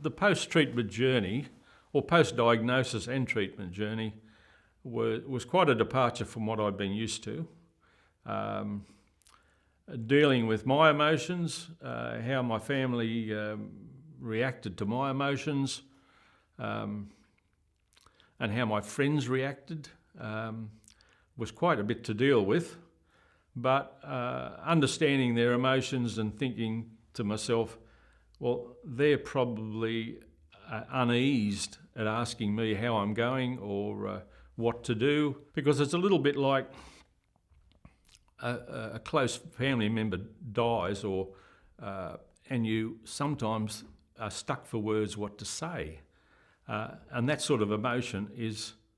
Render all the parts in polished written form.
the post-treatment journey, or post-diagnosis and treatment journey, was quite a departure from what I'd been used to. Dealing with my emotions, how my family reacted to my emotions, and how my friends reacted was quite a bit to deal with. But understanding their emotions and thinking to myself, well, they're probably uneased at asking me how I'm going or what to do, because it's a little bit like a close family member dies, or and you sometimes are stuck for words what to say, and that sort of emotion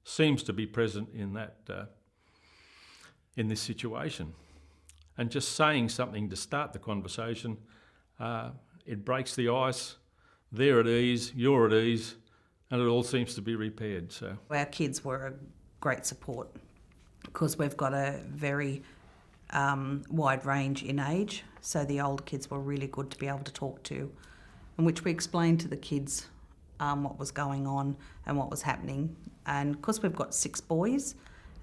seems to be present in this situation. And just saying something to start the conversation, it breaks the ice. They're at ease, you're at ease, and it all seems to be repaired. So our kids were a great support because we've got a very wide range in age. So the older kids were really good to be able to talk to, in which we explained to the kids what was going on and what was happening. And because we've got 6 boys,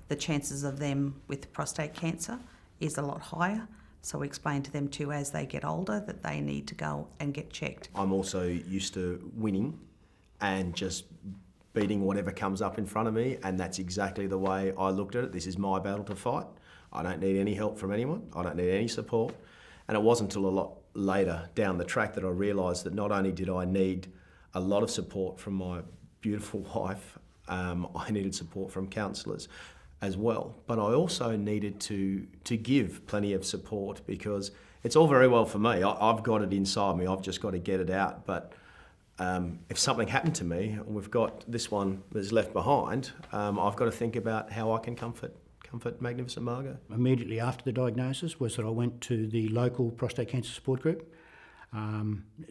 the chances of them with prostate cancer is a lot higher. So we explain to them too, as they get older, that they need to go and get checked. I'm also used to winning and just beating whatever comes up in front of me, and that's exactly the way I looked at it. This is my battle to fight. I don't need any help from anyone. I don't need any support. And it wasn't until a lot later down the track that I realised that not only did I need a lot of support from my beautiful wife, I needed support from counsellors as well. But I also needed to give plenty of support, because it's all very well for me. I've got it inside me. I've just got to get it out. But if something happened to me, we've got this one that's left behind, I've got to think about how I can comfort Magnificent Margot. Immediately after the diagnosis was that I went to the local prostate cancer support group,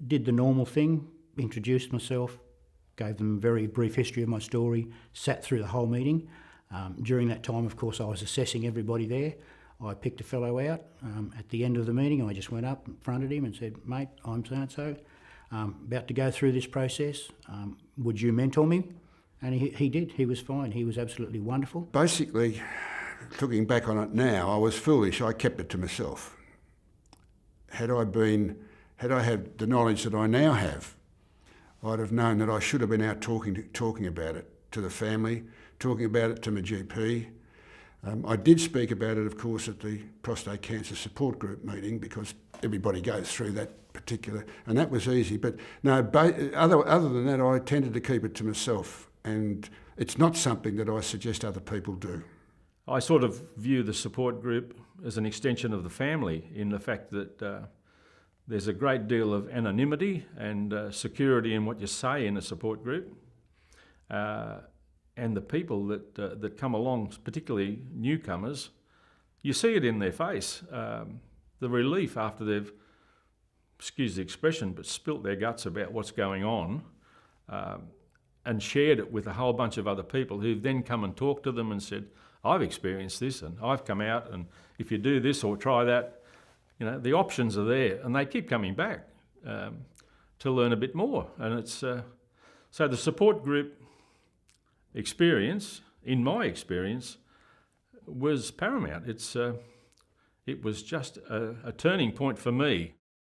did the normal thing, introduced myself, gave them a very brief history of my story, sat through the whole meeting. During that time, of course, I was assessing everybody there. I picked a fellow out. At the end of the meeting, I just went up in front of him and said, "Mate, I'm so-and-so, about to go through this process. Would you mentor me?" And he did. He was fine. He was absolutely wonderful. Basically, looking back on it now, I was foolish. I kept it to myself. Had I had the knowledge that I now have, I'd have known that I should have been out talking about it to the family, talking about it to my GP. I did speak about it, of course, at the Prostate Cancer Support Group meeting, because everybody goes through that particular, and that was easy. But no, other than that, I tended to keep it to myself, and it's not something that I suggest other people do. I sort of view the support group as an extension of the family, in the fact that there's a great deal of anonymity and security in what you say in a support group. And the people that come along, particularly newcomers, you see it in their face. The relief after they've, excuse the expression, but spilt their guts about what's going on, and shared it with a whole bunch of other people who've then come and talked to them and said, "I've experienced this and I've come out, and if you do this or try that," you know, the options are there, and they keep coming back to learn a bit more. And it's so the support group experience, in my experience, was paramount. It was just a turning point for me.